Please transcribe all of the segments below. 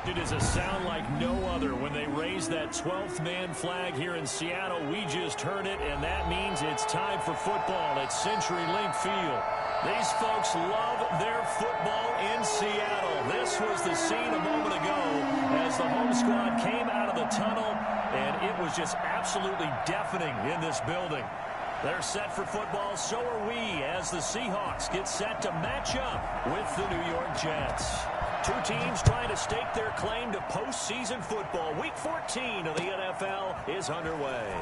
It is a sound like no other when they raise that 12th man flag here in Seattle. We just heard it, and that means it's time for football at CenturyLink Field. These folks love their football in Seattle. This was the scene a moment ago as the home squad came out of the tunnel, and it was just absolutely deafening in this building. They're set for football, so are we, as the Seahawks get set to match up with the New York Jets. Two teams trying to stake their claim to postseason football. Week 14 of the NFL is underway.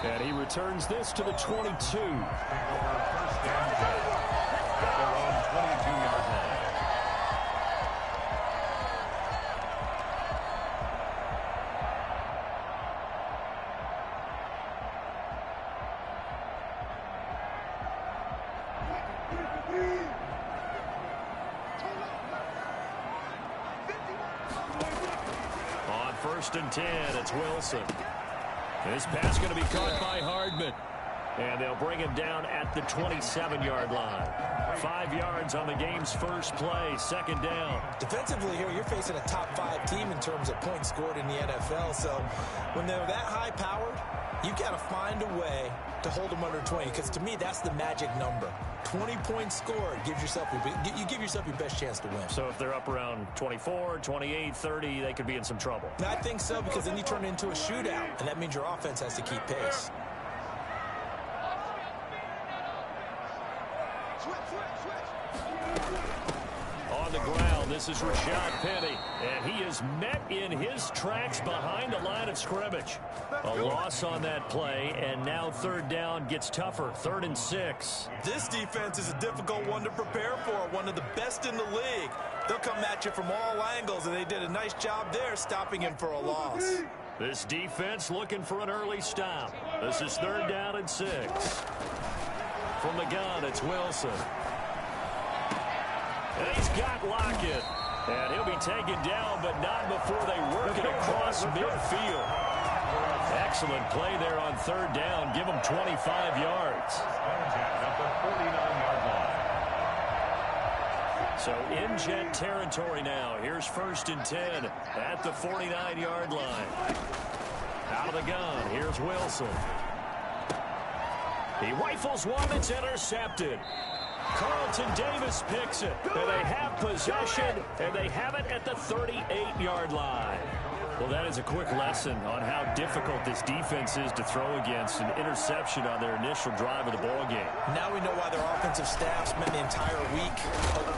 And he returns this to the 22. First down, 22-yard line. On 1st and 10, it's Wilson. This pass going to be caught by Hardman. And they'll bring him down at the 27-yard line. 5 yards on the game's first play, 2nd down. Defensively here, you're facing a top 5 team in terms of points scored in the NFL. So when they're that high-powered, you've got to find a way to hold them under 20. Because to me, that's the magic number. 20 points scored, you give yourself your best chance to win. So if they're up around 24, 28, 30, they could be in some trouble. I think so, because then you turn it into a shootout, and that means your offense has to keep pace. On the ground, this is Rashad Penny, and he is met in his tracks behind the line of scrimmage. A loss on that play, and now 3rd down gets tougher, 3rd and 6. This defense is a difficult one to prepare for, one of the best in the league. They'll come at you from all angles, and they did a nice job there stopping him for a loss. This defense looking for an early stop. This is 3rd down and 6. From the gun, it's Wilson. And he's got Lockett. And he'll be taken down, but not before they work it across midfield. Excellent play there on 3rd down. Give him 25 yards. So in Jet territory now. Here's 1st and 10 at the 49-yard line. Out of the gun, here's Wilson. He rifles one, it's intercepted. Carlton Davis picks it, and they have possession, and they have it at the 38-yard line. Well, that is a quick lesson on how difficult this defense is to throw against. An interception on their initial drive of the ballgame. Now we know why their offensive staff spent the entire week.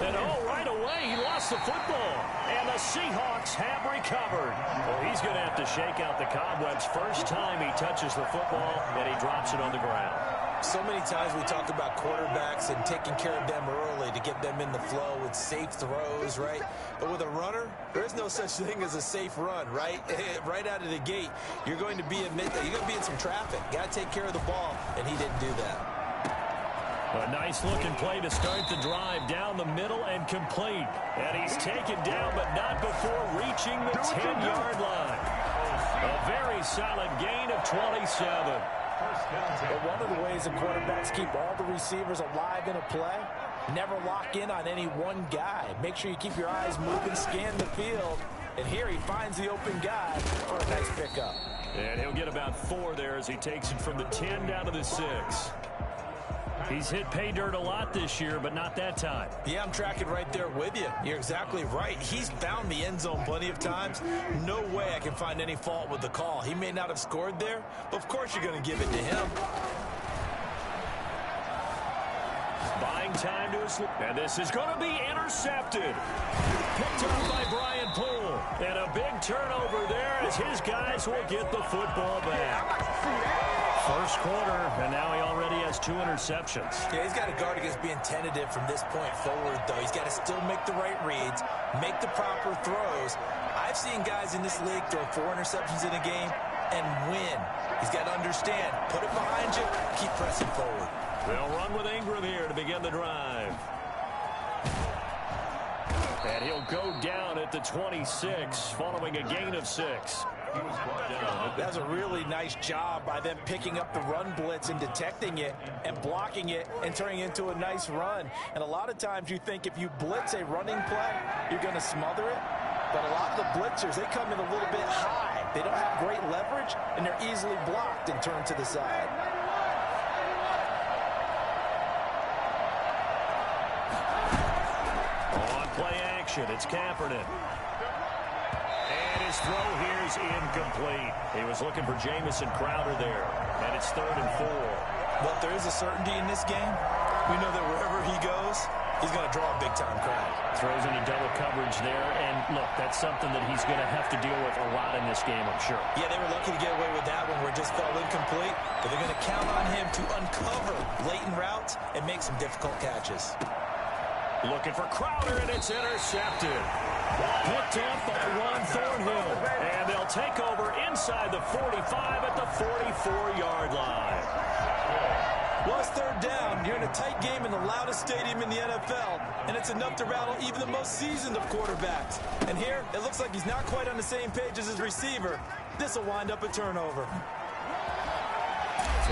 And right away, he lost the football, and the Seahawks have recovered. Well, he's going to have to shake out the cobwebs first time he touches the football, and he drops it on the ground. So many times we talk about quarterbacks and taking care of them early to get them in the flow with safe throws, right? But with a runner, there's no such thing as a safe run, right? Right out of the gate, you're going to be in some traffic. Got to take care of the ball, and he didn't do that. A nice-looking play to start the drive down the middle and complete. And he's taken down, but not before reaching the 10-yard line. A very solid gain of 27. But one of the ways the quarterbacks keep all the receivers alive in a play, never lock in on any one guy. Make sure you keep your eyes moving, scan the field. And here he finds the open guy for a nice pickup. And he'll get about 4 there as he takes it from the 10 down to the 6. He's hit pay dirt a lot this year, but not that time. Yeah, I'm tracking right there with you. You're exactly right. He's found the end zone plenty of times. No way I can find any fault with the call. He may not have scored there, but of course you're going to give it to him. Buying time to his... And this is going to be intercepted. Picked up by Brian Poole. And a big turnover there as his guys will get the football back. First quarter, and now he already has 2 interceptions. Yeah, he's got to guard against being tentative from this point forward, though. He's got to still make the right reads, make the proper throws. I've seen guys in this league throw 4 interceptions in a game and win. He's got to understand, put it behind you, keep pressing forward. They'll run with Ingram here to begin the drive. And he'll go down at the 26 following a gain of 6. That's a really nice job by them picking up the run blitz and detecting it and blocking it and turning it into a nice run. And a lot of times you think if you blitz a running play, you're going to smother it. But a lot of the blitzers, they come in a little bit high. They don't have great leverage, and they're easily blocked and turned to the side. On play action, it's Kaepernick. And his throw here is incomplete. He was looking for Jamison Crowder there, and it's 3rd and 4. But there is a certainty in this game. We know that wherever he goes, he's going to draw a big-time crowd. Throws into double coverage there, and look, that's something that he's going to have to deal with a lot in this game, I'm sure. Yeah, they were lucky to get away with that one where it just fell incomplete, but they're going to count on him to uncover latent routes and make some difficult catches. Looking for Crowder, and it's intercepted. Picked up by Ron Thornhill, and they'll take over inside the 45 at the 44-yard line. Well, it's 3rd down. You're in a tight game in the loudest stadium in the NFL, and it's enough to rattle even the most seasoned of quarterbacks. And here, it looks like he's not quite on the same page as his receiver. This will wind up a turnover.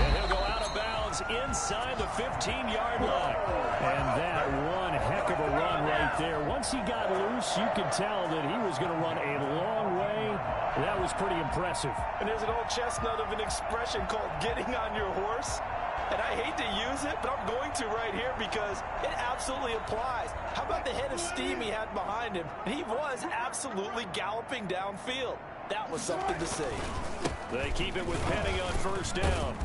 And he'll go out of bounds inside the 15-yard line. And that one heck of a run right there. Once he got loose, you could tell that he was going to run a long way. That was pretty impressive. And there's an old chestnut of an expression called getting on your horse. And I hate to use it, but I'm going to right here because it absolutely applies. How about the head of steam he had behind him? He was absolutely galloping downfield. That was something to see. They keep it with Penny on 1st down.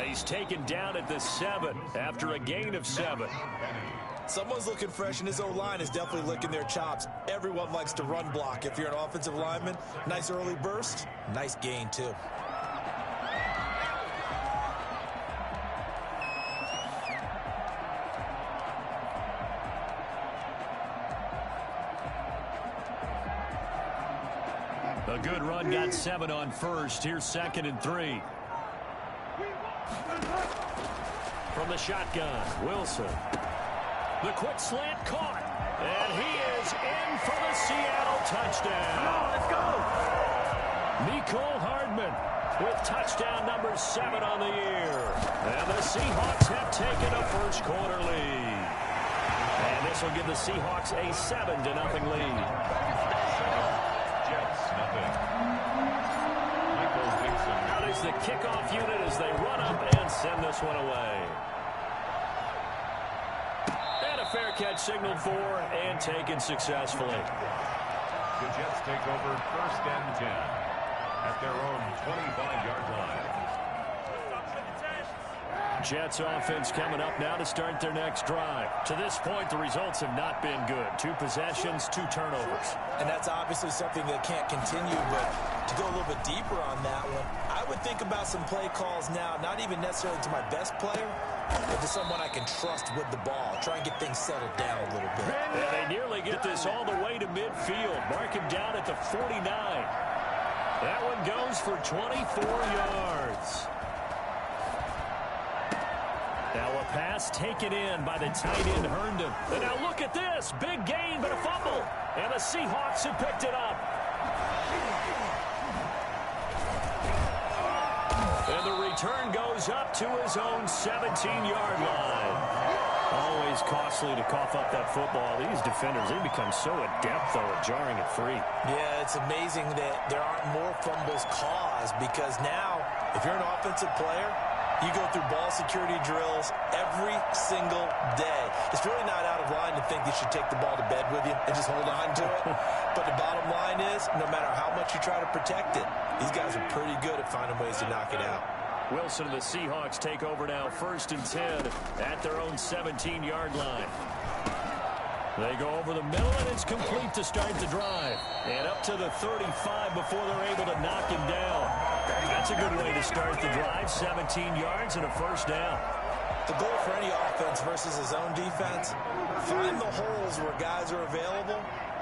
He's taken down at the 7 after a gain of 7. Someone's looking fresh, and his O-line is definitely licking their chops. Everyone likes to run block if you're an offensive lineman. Nice early burst, nice gain too. A good run got 7 on 1st. Here's 2nd and 3. From the shotgun, Wilson. The quick slant caught. And he is in for the Seattle touchdown. Let's go. Mecole Hardman with touchdown number 7 on the year. And the Seahawks have taken a first-quarter lead. And this will give the Seahawks a 7-0 lead. Now there's the kickoff unit as they run up and send this one away. And a fair catch signaled for and taken successfully. The Jets take over 1st and 10 at their own 25-yard line. Jets offense coming up now to start their next drive. To this point, the results have not been good. 2 possessions, 2 turnovers. And that's obviously something that can't continue, but to go a little bit deeper on that one, I would think about some play calls now, not even necessarily to my best player, but to someone I can trust with the ball. Try and get things settled down a little bit. And they nearly get this all the way to midfield. Mark him down at the 49. That one goes for 24 yards. Now a pass taken in by the tight end Herndon. And now look at this. Big gain, but a fumble. And the Seahawks have picked it up. And the return goes up to his own 17-yard line. Always costly to cough up that football. These defenders, they become so adept, though, at jarring it free. Yeah, it's amazing that there aren't more fumbles caused because now, if you're an offensive player, you go through ball security drills every single day. It's really not out of line to think you should take the ball to bed with you and just hold on to it. But the bottom line is, no matter how much you try to protect it, these guys are pretty good at finding ways to knock it out. Wilson and the Seahawks take over now 1st and 10 at their own 17-yard line. They go over the middle, and it's complete to start the drive. And up to the 35 before they're able to knock him down. That's a good way to start the drive. 17 yards and a 1st down. The goal for any offense versus his own defense, find the holes where guys are available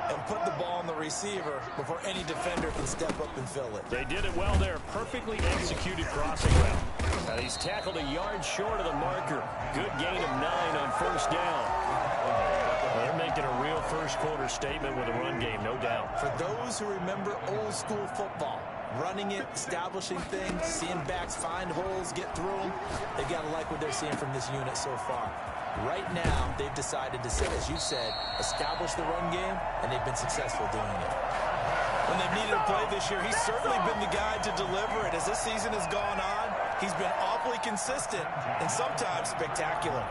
and put the ball on the receiver before any defender can step up and fill it. They did it well there. Perfectly executed crossing route. Now he's tackled a yard short of the marker. Good gain of 9 on 1st down. They're making a real first-quarter statement with a run game, no doubt. For those who remember old-school football, running it, establishing things, seeing backs find holes, get through them. They've got to like what they're seeing from this unit so far. Right now, they've decided to, as you said, establish the run game, and they've been successful doing it. When they've needed a play this year, he's certainly been the guy to deliver it. As this season has gone on, he's been awfully consistent and sometimes spectacular.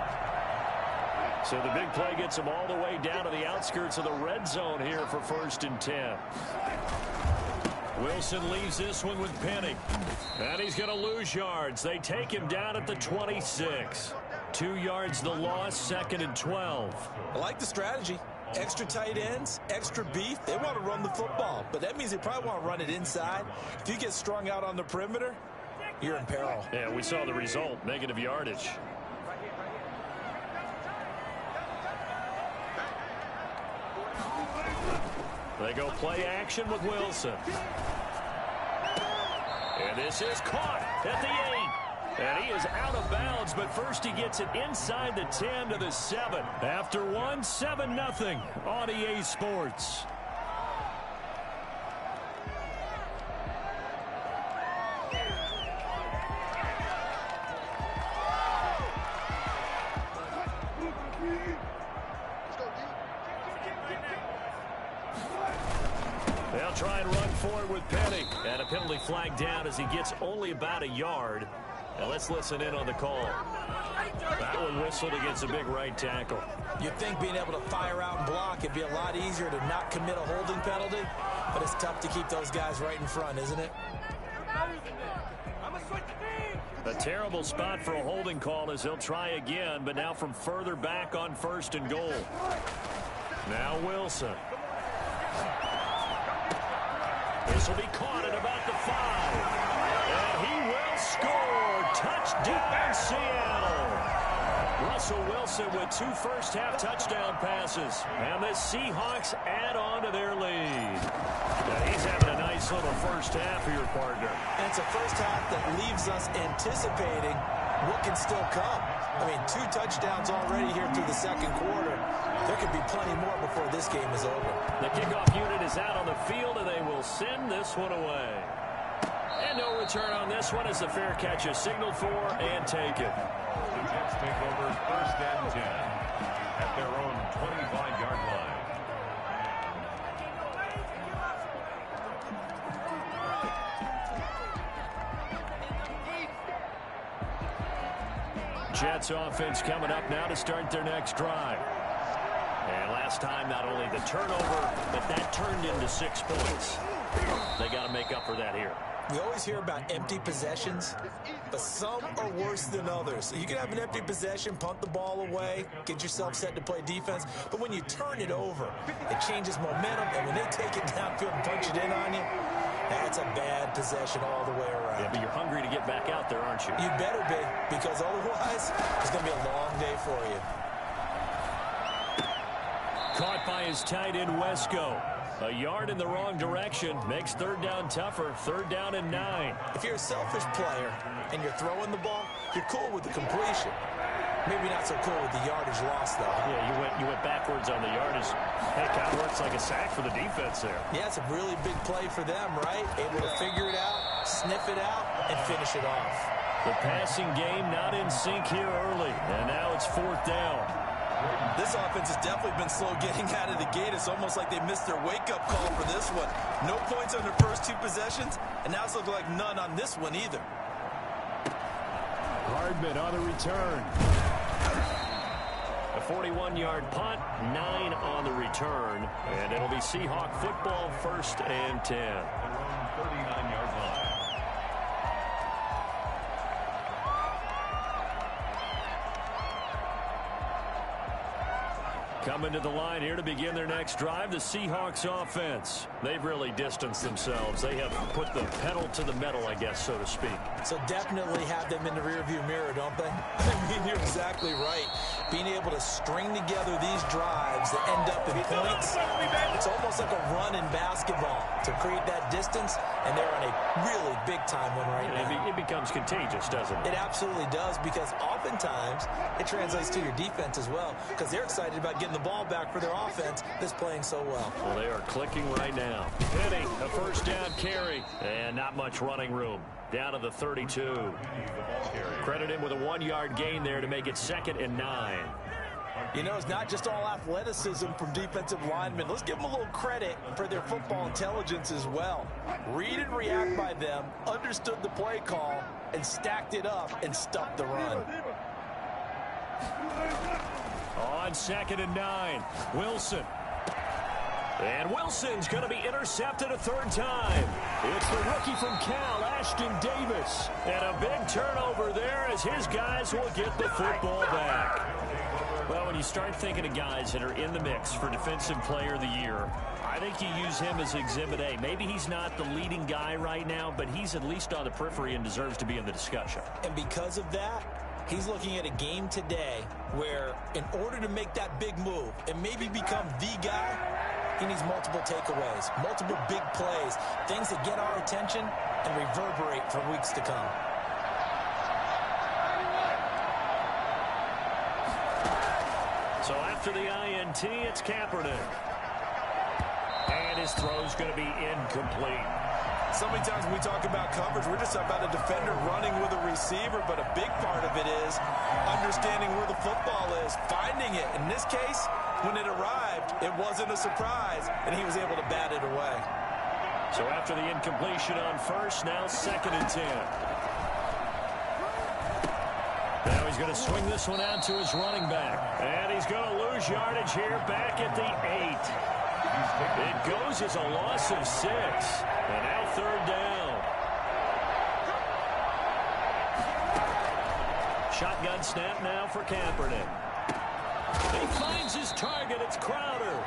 So the big play gets him all the way down to the outskirts of the red zone here for 1st and 10. Wilson leaves this one with Penny. And he's going to lose yards. They take him down at the 26. 2 yards the loss, 2nd and 12. I like the strategy. Extra tight ends, extra beef. They want to run the football, but that means they probably want to run it inside. If you get strung out on the perimeter, you're in peril. Yeah, we saw the result, negative yardage. They go play action with Wilson. And this is caught at the 8. And he is out of bounds, but first he gets it inside the 10 to the 7. After one, 7-0 on EA Sports. They'll try and run forward with Penny. And a penalty flag down as he gets only about a yard. Now let's listen in on the call. That one whistled against a big right tackle. You'd think being able to fire out and block, it'd be a lot easier to not commit a holding penalty, but it's tough to keep those guys right in front, isn't it? A terrible spot for a holding call as they'll try again, but now from further back on 1st and goal. Now Wilson. This will be caught at about the 5. And he will score. Touchdown, Seattle. Russell Wilson with 2 first-half touchdown passes. And the Seahawks add on to their lead. Now he's having a nice little first half for your partner. And it's a first half that leaves us anticipating what can still come. I mean, 2 touchdowns already here through the 2nd quarter. There could be plenty more before this game is over. The kickoff unit is out on the field, and they will send this one away. And no return on this one as the fair catch is signaled for and taken. The Jets take over 1st and 10 at their own 25-yard line. Jets offense coming up now to start their next drive. And last time, not only the turnover, but that turned into 6 points. They got to make up for that here. We always hear about empty possessions, but some are worse than others. You can have an empty possession, punt the ball away, get yourself set to play defense, but when you turn it over, it changes momentum, and when they take it downfield and punch it in on you, that's a bad possession all the way around. Yeah, but you're hungry to get back out there, aren't you? You better be, because otherwise, it's going to be a long day for you. Caught by his tight end, Wesco. A yard in the wrong direction makes 3rd down tougher. 3rd down and 9. If you're a selfish player and you're throwing the ball, you're cool with the completion. Maybe not so cool with the yardage loss, though. Yeah, you went backwards on the yardage. That kind of works like a sack for the defense there. Yeah, it's a really big play for them, right? Able to figure it out, sniff it out, and finish it off. The passing game not in sync here early, and now it's 4th down. This offense has definitely been slow getting out of the gate. It's almost like they missed their wake-up call for this one. No points on their first 2 possessions, and now it's looking like none on this one either. Hardman on the return. A 41-yard punt, 9 on the return, and it'll be Seahawk football, 1st and 10. Their own 39-yard line. Coming to the line here to begin their next drive, the Seahawks offense. They've really distanced themselves. They have put the pedal to the metal, I guess, so to speak. So definitely have them in the rearview mirror, don't they? I mean, you're exactly right. Being able to string together these drives that end up in points, it's almost like a run in basketball to create that distance and they're on a really big-time one right now. It becomes contagious, doesn't it? It absolutely does, because oftentimes it translates to your defense as well, because they're excited about getting the ball back for their offense that's playing so well. Well, they are clicking right now. Penny, a first down carry, and not much running room. Down to the 32. Credit him with a 1-yard gain there to make it 2nd and 9. You know, it's not just all athleticism from defensive linemen. Let's give them a little credit for their football intelligence as well. Read and react by them, understood the play call, and stacked it up and stuffed the run. On 2nd and 9, Wilson. And Wilson's going to be intercepted a 3rd time. It's the rookie from Cal, Ashton Davis. And a big turnover there as his guys will get the football back. Well, when you start thinking of guys that are in the mix for Defensive Player of the Year, I think you use him as Exhibit A. Maybe he's not the leading guy right now, but he's at least on the periphery and deserves to be in the discussion. And because of that, he's looking at a game today where in order to make that big move and maybe become the guy, he needs multiple takeaways, multiple big plays, things that get our attention and reverberate for weeks to come. So after the INT, it's Kaepernick. And his throw's going to be incomplete. So many times when we talk about coverage, we're just about a defender running with a receiver, but a big part of it is understanding where the football is, finding it. In this case, when it arrived, it wasn't a surprise, and he was able to bat it away. So after the incompletion on first, now 2nd and 10. Now he's going to swing this one out to his running back. And he's going to lose yardage here back at the 8. It goes as a loss of 6. And now 3rd down. Shotgun snap now for Kaepernick. He finds his target. It's Crowder.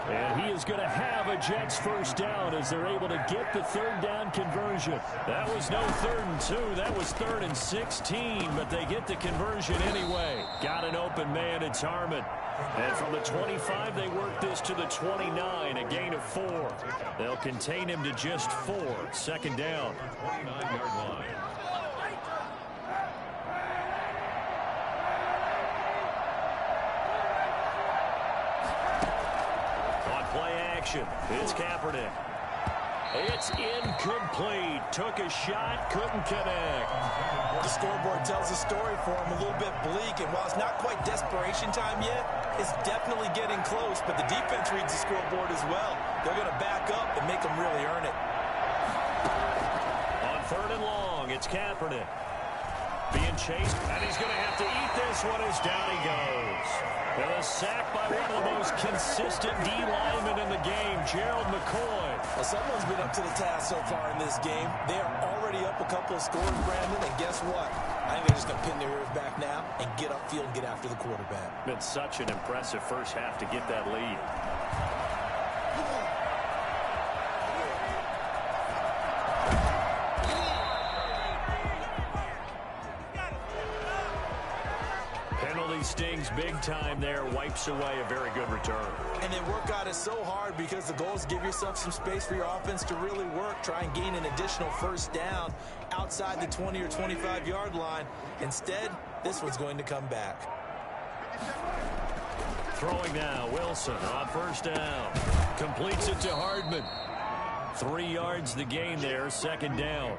And he is going to have a Jets first down as they're able to get the 3rd down conversion. That was no 3rd and 2. That was 3rd and 16, but they get the conversion anyway. Got an open man. It's Harmon. And from the 25, they work this to the 29, a gain of 4. They'll contain him to just 4. 2nd down. 29-yard line. It's Kaepernick. It's incomplete. Took a shot, couldn't connect. The scoreboard tells a story for him, a little bit bleak, and while it's not quite desperation time yet, it's definitely getting close, but the defense reads the scoreboard as well. They're going to back up and make them really earn it. On 3rd and long, it's Kaepernick. Being chased, and he's going to have to eat this one as down he goes. And a sack by one of the most consistent D linemen in the game, Gerald McCoy. Well, someone's been up to the task so far in this game. They are already up a couple of scores, Brandon, and guess what? I think they're just going to pin their ears back now and get upfield and get after the quarterback. Been such an impressive first half to get that lead. Stings big time there, wipes away a very good return. And they work out it so hard because the goal is to give yourself some space for your offense to really work. Try and gain an additional first down outside the 20 or 25-yard line. Instead, this one's going to come back. Throwing now, Wilson on first down. Completes it to Hardman. 3 yards the gain there, 2nd down.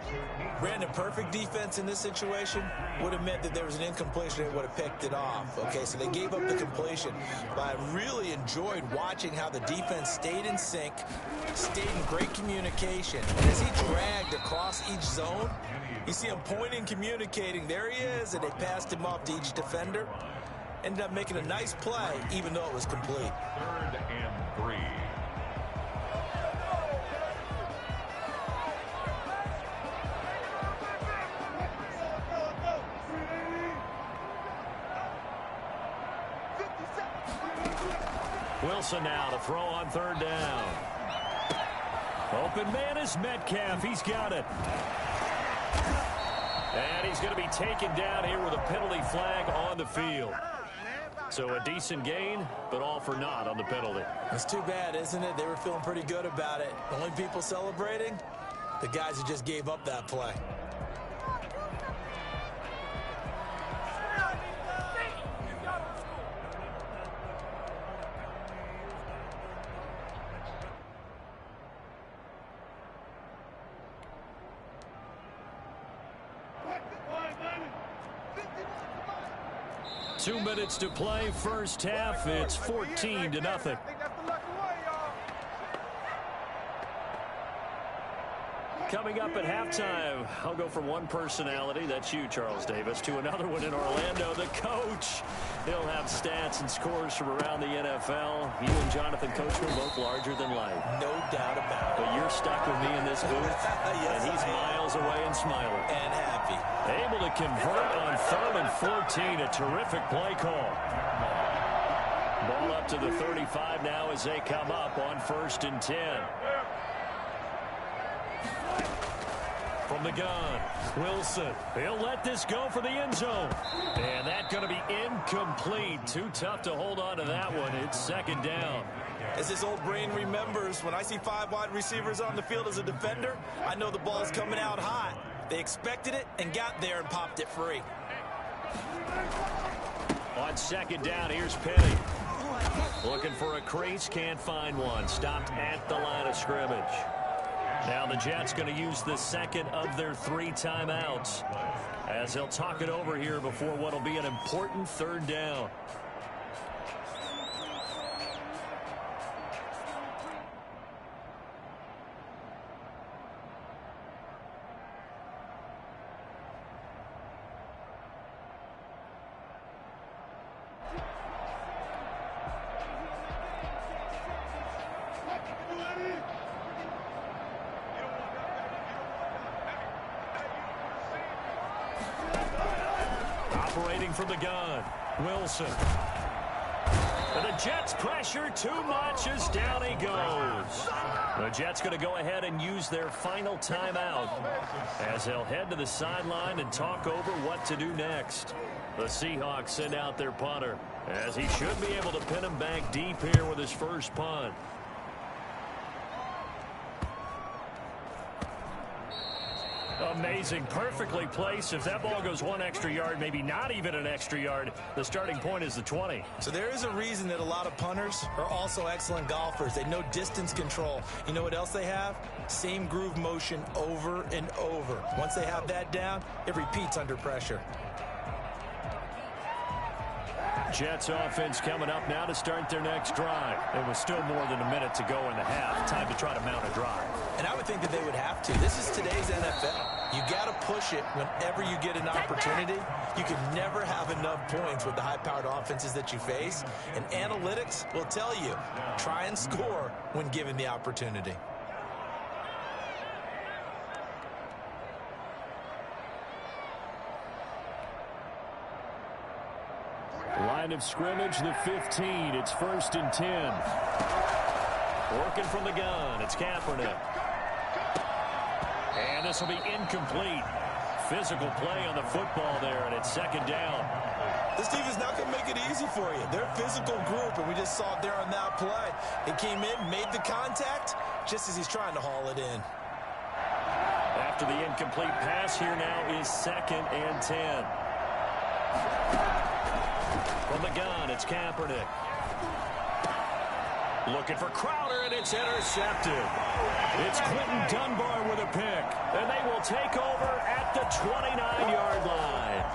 Brandon, perfect defense in this situation would have meant that there was an incompletion and would have picked it off. Okay, so they gave up the completion. But I really enjoyed watching how the defense stayed in sync, stayed in great communication. And as he dragged across each zone, you see him pointing, communicating. There he is, and they passed him off to each defender. Ended up making a nice play, even though it was complete. 3rd and 3. Wilson now to throw on 3rd down. Open man is Metcalf. He's got it. And he's going to be taken down here with a penalty flag on the field. So a decent gain, but all for naught on the penalty. It's too bad, isn't it? They were feeling pretty good about it. The only people celebrating, the guys who just gave up that play. Two minutes to play, first half. It's 14-0. Coming up at halftime, I'll go from one personality, that's you, Charles Davis, to another one in Orlando, the coach. He'll have stats and scores from around the NFL. You and Jonathan Coachman both larger than life. No doubt about it. But you're stuck with me in this booth, yes, and he's miles away and smiling. And happy. Able to convert on 3rd and 14, a terrific play call. Ball up to the 35 now as they come up on 1st and 10. From the gun, Wilson. He'll let this go for the end zone. And that's going to be incomplete. Too tough to hold on to that one. It's 2nd down. As his old brain remembers, when I see 5 wide receivers on the field as a defender, I know the ball's coming out hot. They expected it and got there and popped it free. On 2nd down, here's Penny. Looking for a crease, can't find one. Stopped at the line of scrimmage. Now the Jets going to use the 2nd of their 3 timeouts as they'll talk it over here before what will be an important 3rd down. Operating from the gun, Wilson. And the Jets pressure too much as down he goes. The Jets going to go ahead and use their final timeout as they'll head to the sideline and talk over what to do next. The Seahawks send out their punter as he should be able to pin him back deep here with his first punt. Amazing, perfectly placed. If that ball goes 1 extra yard, maybe not even an extra yard, the starting point is the 20. So there is a reason that a lot of punters are also excellent golfers. They know distance control. You know what else they have? Same groove motion over and over. Once they have that down, it repeats under pressure. Jets offense coming up now to start their next drive. It was still more than a minute to go in the half. Time to try to mount a drive. And I would think that they would have to. This is today's NFL. You got to push it whenever you get an opportunity. You can never have enough points with the high-powered offenses that you face. And analytics will tell you, try and score when given the opportunity. Line of scrimmage, the 15. It's 1st and 10. Working from the gun. It's Kaepernick. And this will be incomplete. Physical play on the football there, and it's 2nd down. This team is not going to make it easy for you. They're a physical group, and we just saw it there on that play. It came in, made the contact, just as he's trying to haul it in. After the incomplete pass, here now is 2nd and 10. From the gun, it's Kaepernick. Looking for Crowder, and it's intercepted. It's Quentin Dunbar with a pick, and they will take over at the 29-yard line.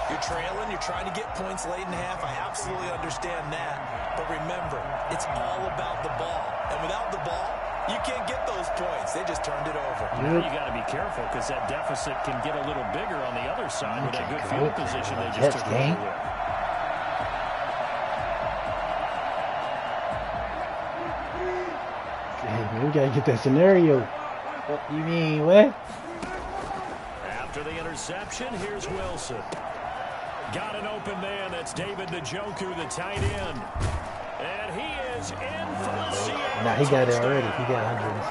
You're trailing, you're trying to get points late in half. I absolutely understand that. But remember, it's all about the ball. And without the ball, you can't get those points. They just turned it over. Now you got to be careful because that deficit can get a little bigger on the other side with that good field position they just took over with. We gotta get that scenario. What you mean, what? After the interception, here's Wilson. Got an open man. That's David Njoku, the tight end. And he is in for the Seattle. Nah, he got it already. He got 173.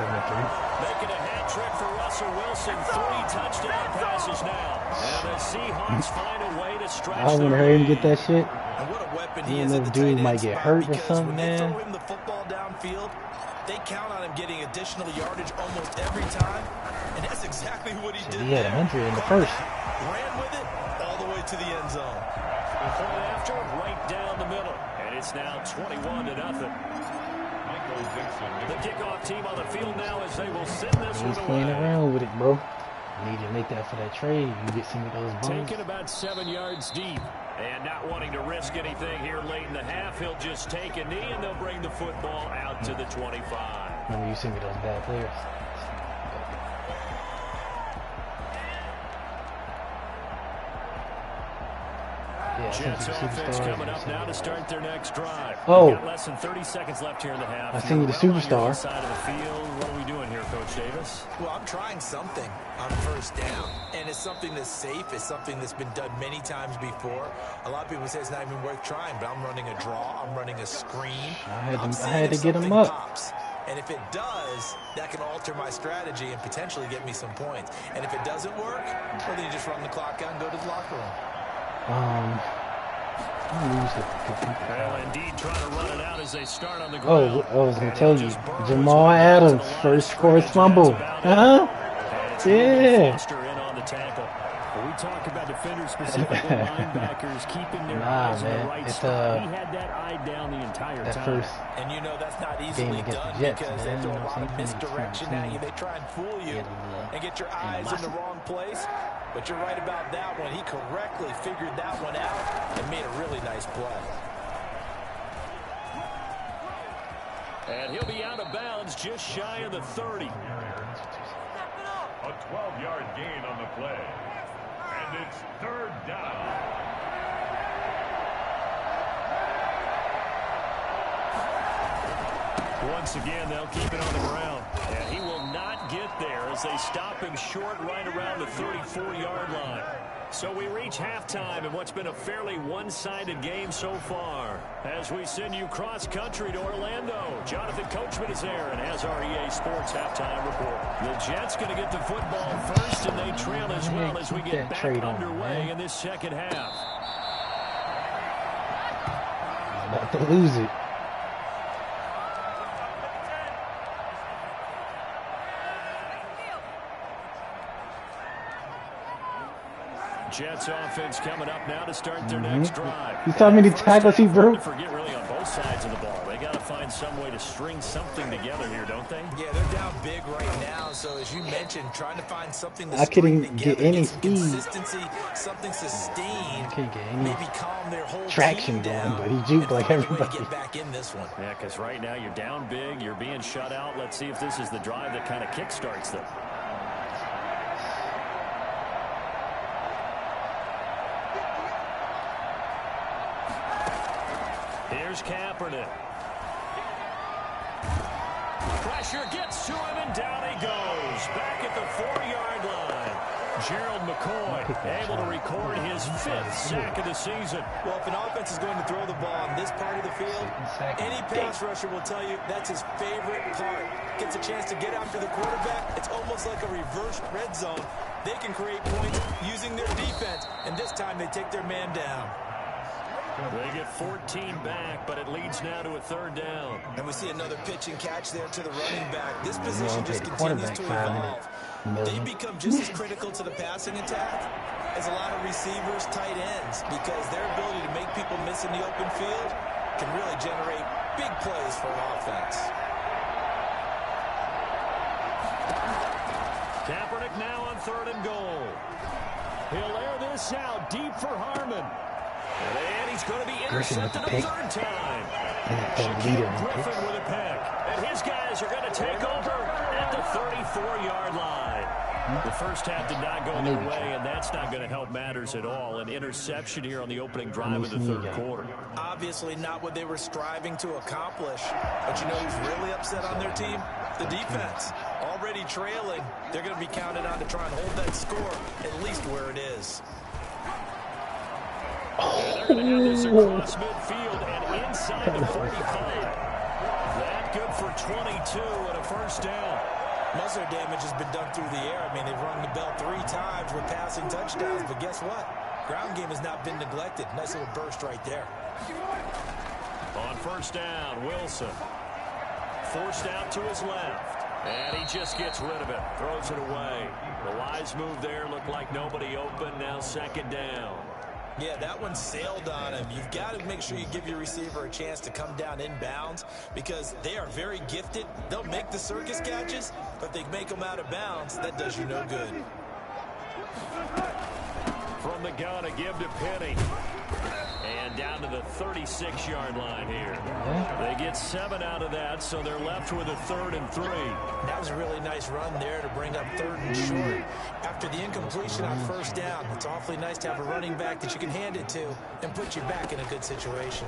Making a hat trick for Russell Wilson. 3 touchdown passes now. And the Seahawks find a way to stretch. I want to hurry him get that shit. And what a weapon he You is know, at the dude tight might end get spot, hurt or because something, when they man. throw him the football downfield, they count on him getting additional yardage almost every time. exactly what he did. He had an injury in the first. Ran with it all the way to the end zone. Before and after, right down the middle. And it's now 21-0. The kickoff team on the field now as they will send this one He's away. playing around with it, bro. You need to make that for that trade. You get some of those balls. Taken about 7 yards deep. And not wanting to risk anything here late in the half, he'll just take a knee and they'll bring the football out to the 25. Remember you sent me those bad players. Yeah, Jets offense coming up now to start their next drive. Oh. We've got less than 30 seconds left here in the half. I seen you the superstar. Side of the field. What are we doing here, Coach Davis? Well, I'm trying something on first down, and it's something that's safe. It's something that's been done many times before. A lot of people say it's not even worth trying, but I'm running a draw. I'm running a screen. I had to get him up. Pops. And if it does, that can alter my strategy and potentially get me some points. And if it doesn't work, well, then you just run the clock out and go to the locker room. Well, indeed, trying to run it out as they start on the ground. Oh, I was going to tell you. Jamal Adams, first forced fumble. Huh? Yeah. In on the tackle. We talk about defenders, specifically linebackers, keeping their eyes in the right spot. He had that eye down the entire time. And you know that's not easily done because they throw a lot of misdirection at you. They try and fool you and get your eyes in the wrong place. But you're right about that one. He correctly figured that one out and made a really nice play. And he'll be out of bounds just shy of the 30. A 12-yard gain on the play. And it's third down. Once again, they'll keep it on the ground. And he will not get there as they stop him short right around the 34-yard line. So we reach halftime in what's been a fairly one-sided game so far. As we send you cross-country to Orlando, Jonathan Coachman is there and has our EA Sports halftime report. The Jets going to get the football first, and they trail as well as we get back underway in this second half. About to lose it. Jets offense coming up now to start their next drive. You saw how many tackles he broke? Forget really on both sides of the ball. They got to find some way to string something together here, don't they? Yeah, they're down big right now. So as you mentioned, trying to find something to I string couldn't together, get any some speed. consistency, something sustained. Can't get any maybe calm their whole traction team going, down. but he juked like everybody. Get back in this one. Yeah, because right now you're down big, you're being shut out. Let's see if this is the drive that kind of kickstarts them. Here's Kaepernick. Pressure gets to him, and down he goes. Back at the 4-yard line. Gerald McCoy able to record his 5th sack of the season. Well, if an offense is going to throw the ball on this part of the field, any pass rusher will tell you that's his favorite part. Gets a chance to get after the quarterback. It's almost like a reverse red zone. They can create points using their defense, and this time they take their man down. They get 14 back, but it leads now to a 3rd down. And we see another pitch and catch there to the running back. This position just continues to evolve. They become just as critical to the passing attack as a lot of receivers, tight ends, because their ability to make people miss in the open field can really generate big plays for an offense. Kaepernick now on 3rd and goal. He'll air this out deep for Harmon. And he's going to be intercepted a 3rd time. Griffin with a pick. And his guys are going to take over at the 34-yard line. The first half did not go their way, and that's not going to help matters at all. An interception here on the opening drive of the 3rd quarter. Obviously not what they were striving to accomplish. But you know who's really upset on their team? The defense. Already trailing. They're going to be counted on to try and hold that score at least where it is. They're going to have this across midfield and inside the 45. That good for 22 and a 1st down. Most of their damage has been done through the air. I mean, they've rung the bell 3 times with passing touchdowns, but guess what? Ground game has not been neglected. Nice little burst right there. On 1st down, Wilson. Forced out to his left. And he just gets rid of it, throws it away. The wise move there, looked like nobody open, now second down. Yeah, that one sailed on him. You've got to make sure you give your receiver a chance to come down inbounds because they are very gifted. They'll make the circus catches, but if they make them out of bounds, that does you no good. From the gun, a give to Penny. And down to the 36-yard line here. They get 7 out of that, so they're left with a 3rd and 3. That was a really nice run there to bring up 3rd and short. After the incompletion on 1st down, it's awfully nice to have a running back that you can hand it to and put you back in a good situation.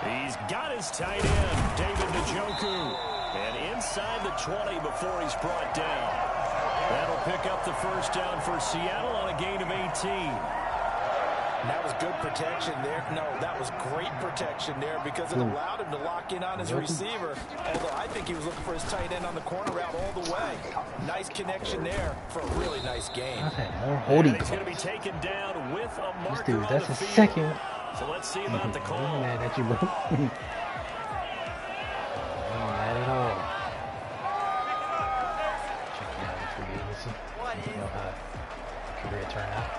He's got his tight end, David Njoku. And inside the 20 before he's brought down. That'll pick up the 1st down for Seattle on a gain of 18. That was good protection there. No, that was great protection there because it allowed him to lock in on his receiver. Although I think he was looking for his tight end on the corner route all the way. Nice connection there for a really nice game. Holding. He's going to be taken down with a marker Dude, on that's the the field. second. So let's see about the call. I'm mad at you, bro. I'm mad at all. Check it out in free agency. You know how career turn out.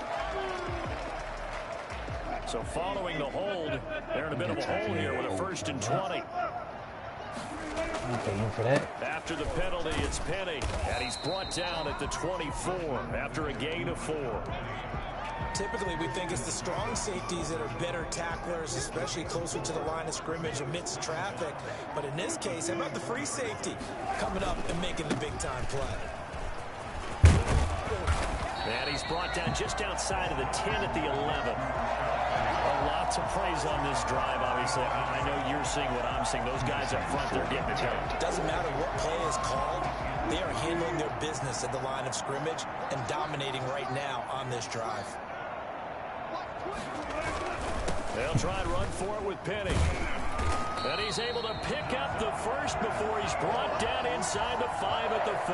So following the hold, they're in a bit of a hole here with a 1st and 20. Okay, for that. After the penalty, it's Penny, and he's brought down at the 24 after a gain of 4. Typically, we think it's the strong safeties that are better tacklers, especially closer to the line of scrimmage amidst traffic. But in this case, how about the free safety coming up and making the big-time play? And he's brought down just outside of the 10 at the 11. Lots of praise on this drive, obviously. I know you're seeing what I'm seeing. Those guys up front, they're getting it done. Doesn't matter what play is called. They are handling their business at the line of scrimmage and dominating right now on this drive. They'll try and run for it with Penny. And he's able to pick up the 1st before he's brought down inside the 5 at the 4.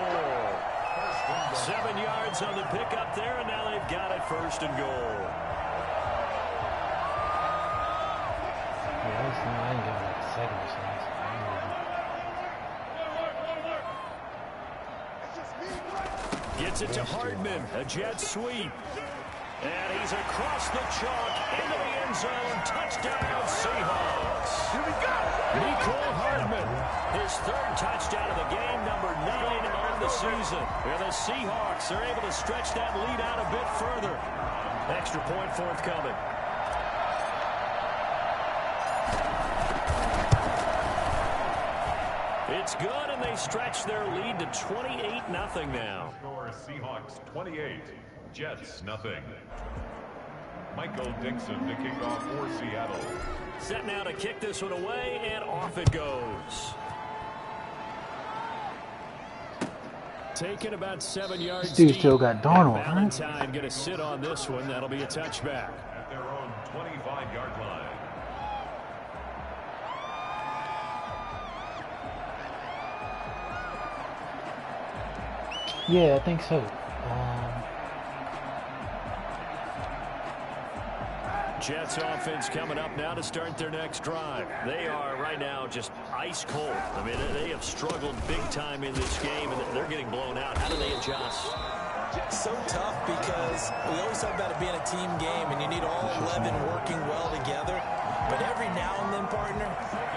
7 yards on the pickup there, and now they've got it 1st and goal. Yeah, I ain't giving like a second or something. Gets it to Hardman, a jet sweep. And he's across the chalk into the end zone. Touchdown, Seahawks. Here we go. Nicole Hardman, his 3rd touchdown of the game, number 9 on the season. And the Seahawks are able to stretch that lead out a bit further. Extra point forthcoming. It's good, and they stretch their lead to 28-0 now. Score Seahawks 28, Jets nothing. Michael Dixon to kick off for Seattle. Set now to kick this one away, and off it goes. Taking about 7 yards. This dude still got Darnold, huh? Valentine going to sit on this one. That'll be a touchback. At their own 25-yard line. Yeah, I think so. Jets offense coming up now to start their next drive. They are right now just ice cold. I mean, they have struggled big time in this game, and they're getting blown out. How do they adjust? So tough because we always talk about it being a team game, and you need all 11 working well together. But every now and then, partner,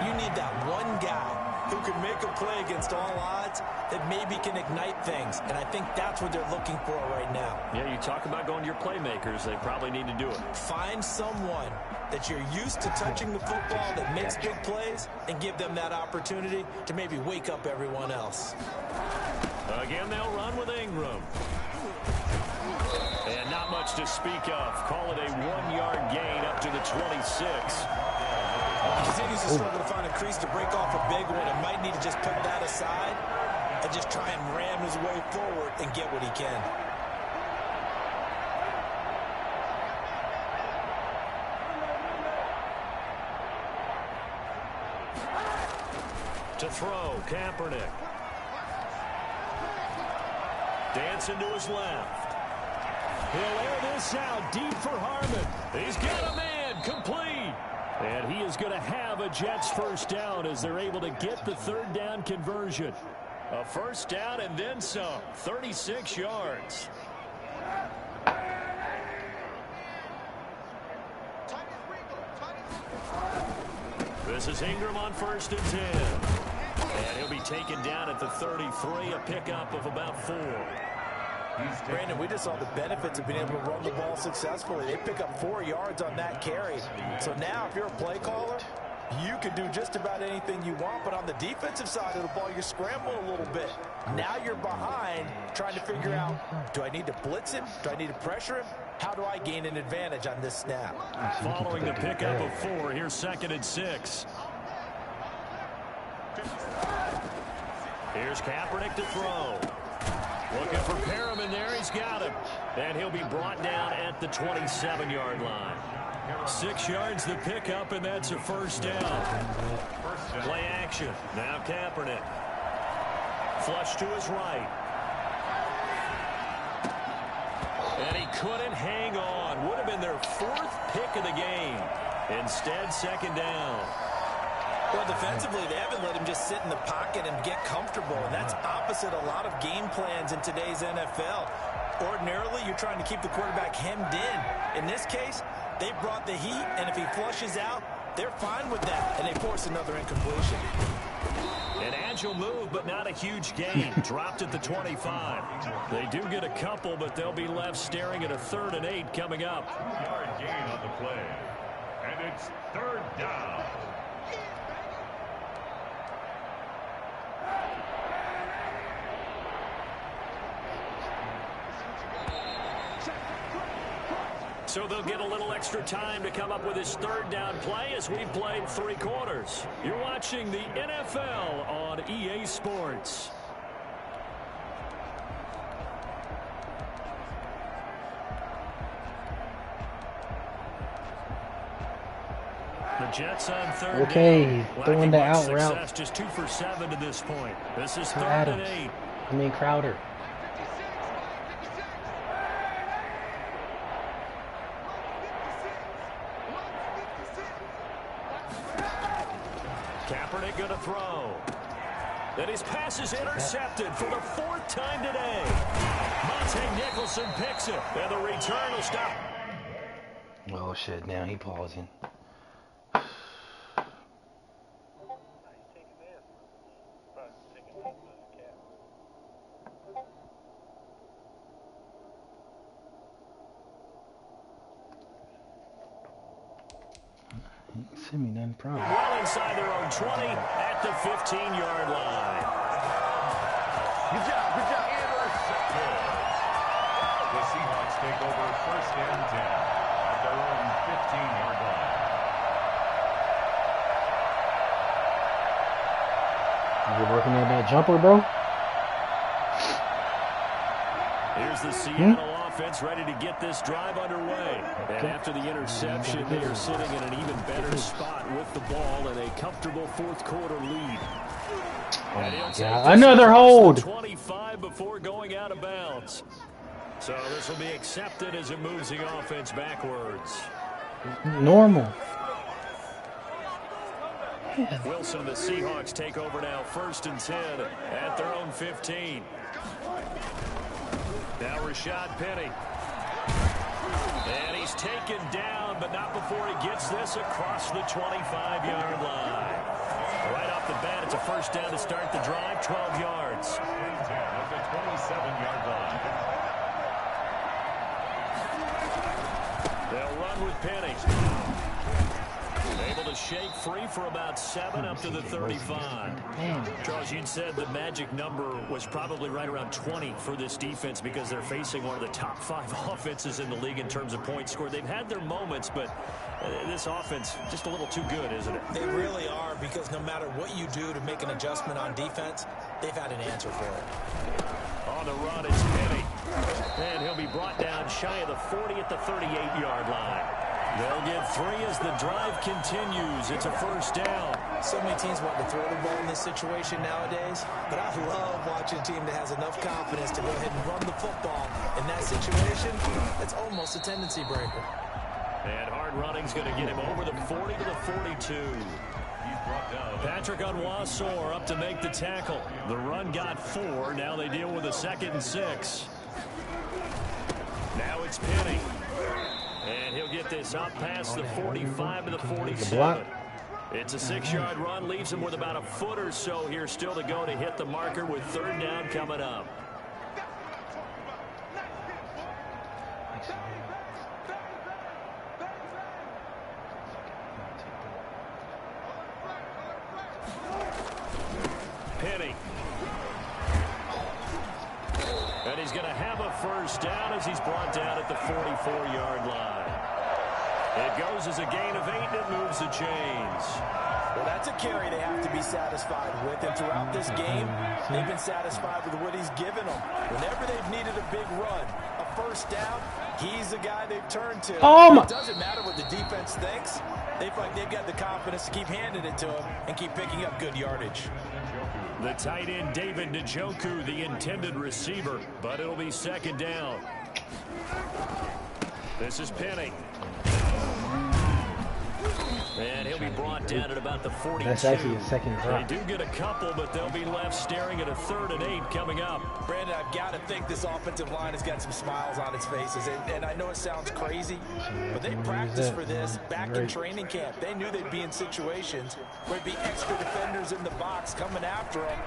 you need that one guy who can make a play against all odds that maybe can ignite things. And I think that's what they're looking for right now. Yeah, you talk about going to your playmakers. They probably need to do it. Find someone that you're used to touching the football that makes big plays and give them that opportunity to maybe wake up everyone else. Again, they'll run with Ingram. And not much to speak of. Call it a 1-yard gain up to the 26. Continues to struggle to find a crease to break off a big one and might need to just put that aside and just try and ram his way forward and get what he can. To throw, Kaepernick. Dancing to his left. He'll air this out deep for Harmon. He's got a man complete. And he is going to have a Jets first down as they're able to get the third down conversion. A first down and then some. 36 yards. This is Ingram on 1st and 10. And he'll be taken down at the 33, a pickup of about 4. Brandon, we just saw the benefits of being able to run the ball successfully. They pick up 4 yards on that carry. So now if you're a play caller, you can do just about anything you want. But on the defensive side of the ball, you're scrambling a little bit. Now you're behind trying to figure out, do I need to blitz him? Do I need to pressure him? How do I gain an advantage on this snap? Following the pickup of 4, here's 2nd and 6. Here's Kaepernick to throw. Looking for Perriman there. He's got him. And he'll be brought down at the 27-yard line. 6 yards the pickup, and that's a first down. Play action. Now Kaepernick. Flush to his right. And he couldn't hang on. Would have been their 4th pick of the game. Instead, 2nd down. Well, defensively, they haven't let him just sit in the pocket and get comfortable, and that's opposite a lot of game plans in today's NFL. Ordinarily, you're trying to keep the quarterback hemmed in. In this case, they brought the heat, and if he flushes out, they're fine with that, and they force another incompletion. An agile move, but not a huge gain. Dropped at the 25. They do get a couple, but they'll be left staring at a 3rd and 8 coming up. Yard gain on the play. And it's 3rd down. So they'll get a little extra time to come up with his 3rd down play as we've played 3 quarters. You're watching the NFL on EA Sports. The Jets on 3rd Okay, down. throwing the out success, route. just 2 for 7 to this point. This is 3rd and 8. Crowder. Kaepernick going to throw. And his pass is intercepted for the 4th time today. Monte Nicholson picks it. And the return will stop. Oh, shit. Now he pausing. Send me nothing problem. Well inside their own 20 at the 15-yard line. Good job. Intercepted. The Seahawks take over 1st and 10 at their own 15-yard line. You working on that jumper, bro? Here's the Seattle offense ready to get this drive underway. And after the interception, they are sitting in an even better spot with the ball and a comfortable 4th quarter lead. Oh my God. Another hold. 25 before going out of bounds. So this will be accepted as it moves the offense backwards. Normal. Wilson, the Seahawks take over now 1st and 10 at their own 15. Now Rashad Penny. And he's taken down, but not before he gets this across the 25-yard line. Right off the bat, it's a first down to start the drive, 12 yards. At the 27-yard line. They'll run with Penny. Able to shake free for about 7 up to the 35. Charles, you'd said the magic number was probably right around 20 for this defense because they're facing one of the top 5 offenses in the league in terms of points scored. They've had their moments, but this offense just a little too good, isn't it? They really are, because no matter what you do to make an adjustment on defense, they've had an answer for it. On the run, it's Penny. And he'll be brought down shy of the 40 at the 38-yard line. They'll get 3 as the drive continues. It's a first down. So many teams want to throw the ball in this situation nowadays, but I love watching a team that has enough confidence to go ahead and run the football. In that situation, it's almost a tendency breaker. And hard running's going to get him over the 40 to the 42. Patrick Onwuasor up to make the tackle. The run got 4. Now they deal with a 2nd and 6. Now it's Penny. And he'll get this up past the 45 to the 47. It's a 6-yard run. Leaves him with about a foot or so here still to go to hit the marker with 3rd down coming up. Penny. And he's going to have a 1st down as he's brought down at the 44-yard line. It goes as a gain of 8, and it moves the chains. Well, that's a carry they have to be satisfied with, and throughout this game, they've been satisfied with what he's given them. Whenever they've needed a big run, a 1st down, he's the guy they've turned to. It doesn't matter what the defense thinks. They feel like they've got the confidence to keep handing it to him and keep picking up good yardage. The tight end, David Njoku, the intended receiver, but it'll be 2nd down. This is Penny. And he'll be brought down at about the 42. That's actually a 2nd drop. They do get a couple, but they'll be left staring at a 3rd and 8 coming up. Brandon, I've got to think this offensive line has got some smiles on its faces. And I know it sounds crazy, but they practiced for this back in training camp. They knew they'd be in situations where there'd be extra defenders in the box coming after them,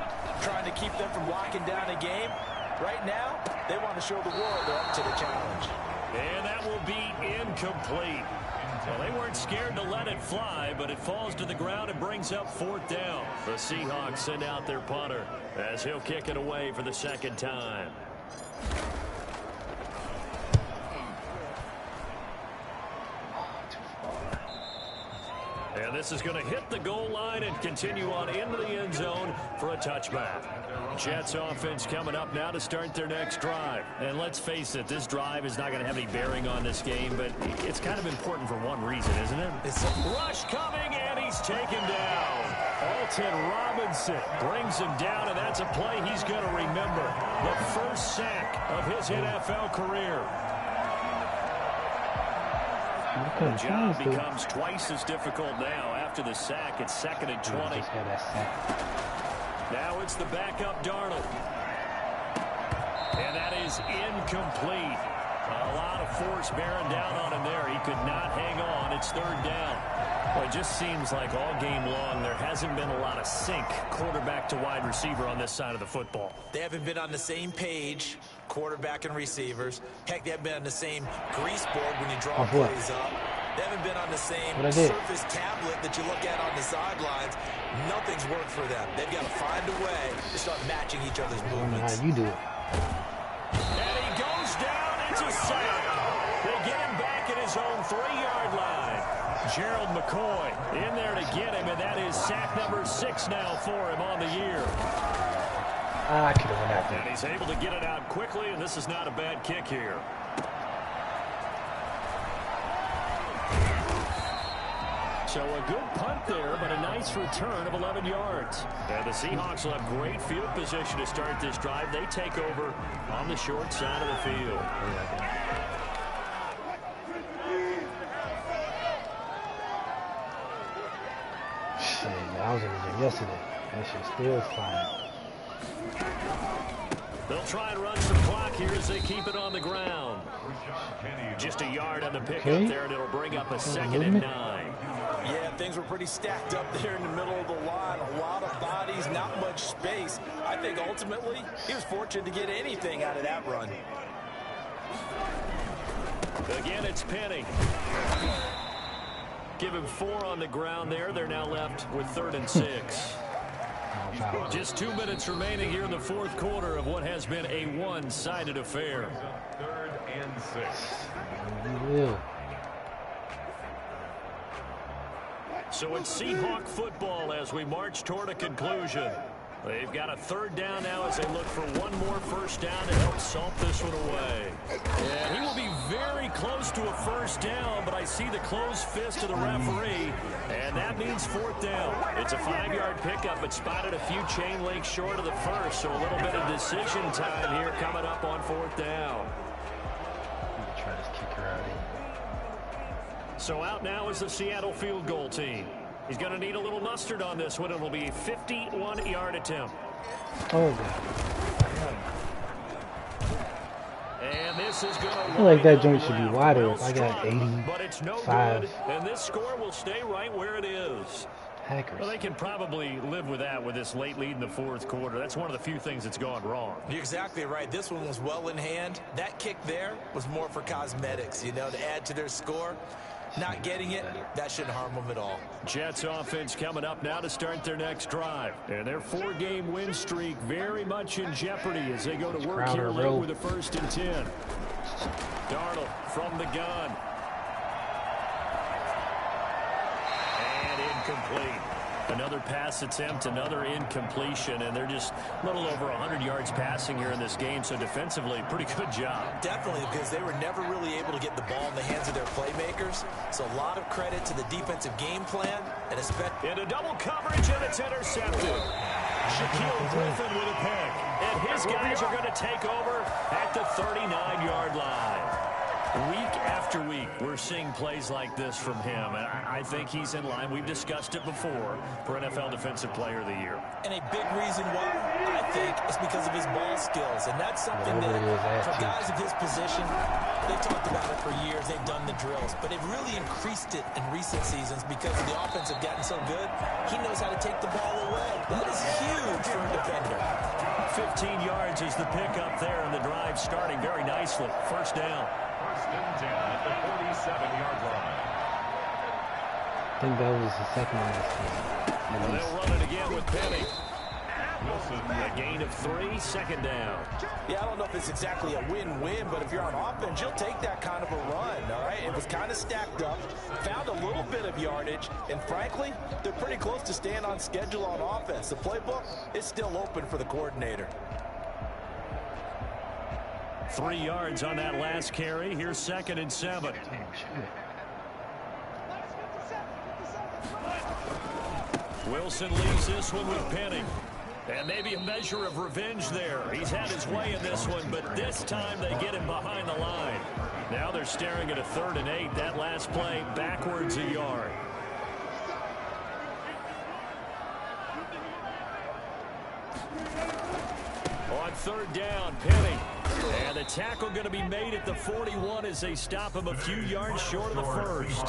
trying to keep them from locking down a game. Right now, they want to show the world they're up to the challenge. And that will be incomplete. Well, they weren't scared to let it fly, but it falls to the ground and brings up 4th down. The Seahawks send out their punter as he'll kick it away for the 2nd time. And this is going to hit the goal line and continue on into the end zone for a touchback. Jets offense coming up now to start their next drive. And let's face it, this drive is not going to have any bearing on this game, but it's kind of important for one reason, isn't it? It's a rush coming, and he's taken down. Alton Robinson brings him down, and that's a play he's going to remember. The 1st sack of his NFL career. The job becomes twice as difficult now. After the sack, it's 2nd and 20. Now it's the backup Darnold. And that is incomplete. A lot of force bearing down on him there. He could not hang on. It's 3rd down. Well, it just seems like all game long there hasn't been a lot of sync quarterback to wide receiver on this side of the football. They haven't been on the same page, quarterback and receivers. Heck, they haven't been on the same grease board when you draw plays up. They haven't been on the same surface tablet that you look at on the sidelines. Nothing's worked for them. They've got to find a way to start matching each other's movements. How you do it. And he goes down. It's a sack. They get him back at his own 3-yard line. Gerald McCoy in there to get him, and that is sack number 6 now for him on the year. I could have went out there. And he's able to get it out quickly, and this is not a bad kick here. So a good punt there, but a nice return of 11 yards. And the Seahawks will have great field position to start this drive. They take over on the short side of the field. Shit, I was in the gym yesterday. That shit's still fine. They'll try and run some clock here as they keep it on the ground. Just a yard on the pickup there, and it'll bring up a 2nd and 9. Yeah, things were pretty stacked up there in the middle of the line. A lot of bodies, not much space. I think ultimately he was fortunate to get anything out of that run. Again, it's Penny. Give him 4 on the ground there. They're now left with 3rd and 6. Just 2 minutes remaining here in the 4th quarter of what has been a one-sided affair. 3rd and 6. Yeah. So it's Seahawk football as we march toward a conclusion. They've got a 3rd down now as they look for one more 1st down to help salt this one away. And he will be very close to a 1st down, but I see the closed fist of the referee, and that means 4th down. It's a 5-yard pickup, but spotted a few chain links short of the 1st, so a little bit of decision time here coming up on 4th down. Try to kick her out So out now is the Seattle field goal team. He's going to need a little mustard on this one. It'll be a 51-yard attempt. Oh, God. And this is going to I feel like that joint should be wider if I got 85. But it's no good, and this score will stay right where it is. Hackers. Well, they can probably live with that with this late lead in the fourth quarter. That's one of the few things that's gone wrong. You're exactly right. This one was well in hand. That kick there was more for cosmetics, you know, to add to their score. Not getting it, that shouldn't harm them at all. Jets offense coming up now to start their next drive. And their 4-game win streak very much in jeopardy as they go to work here late with a 1st and 10. Darnold from the gun. And incomplete. Another pass attempt, another incompletion, and they're just a little over 100 yards passing here in this game, so defensively, pretty good job. Definitely, because they were never really able to get the ball in the hands of their playmakers, so a lot of credit to the defensive game plan, and especially... Into double coverage, and it's intercepted. Shaquille Griffin with a pick, and his guys are going to take over at the 39-yard line. Week after week, we're seeing plays like this from him, and I think he's in line. We've discussed it before for NFL Defensive Player of the Year. And a big reason why, I think, is because of his ball skills, and that's something that, for guys of his position, they've talked about it for years. They've done the drills, but they've really increased it in recent seasons because the offense have gotten so good. He knows how to take the ball away. That is huge for a defender. 15 yards is the pickup there, and the drive starting very nicely. 1st down. 1st and 10 at the 47-yard line. I think that was the second one. Well, they'll run it again with Penny. Wilson, a gain of 3, 2nd down. Yeah, I don't know if it's exactly a win-win, but if you're on offense, you'll take that kind of a run, all right? It was kind of stacked up, found a little bit of yardage, and frankly, they're pretty close to staying on schedule on offense. The playbook is still open for the coordinator. 3 yards on that last carry. Here's 2nd and 7. Wilson leaves this one with Penny. And maybe a measure of revenge there. He's had his way in this one, but this time they get him behind the line. Now they're staring at a 3rd and 8. That last play backwards a yard. On 3rd down, Penny. And the tackle going to be made at the 41 as they stop him a few yards short of the 1st.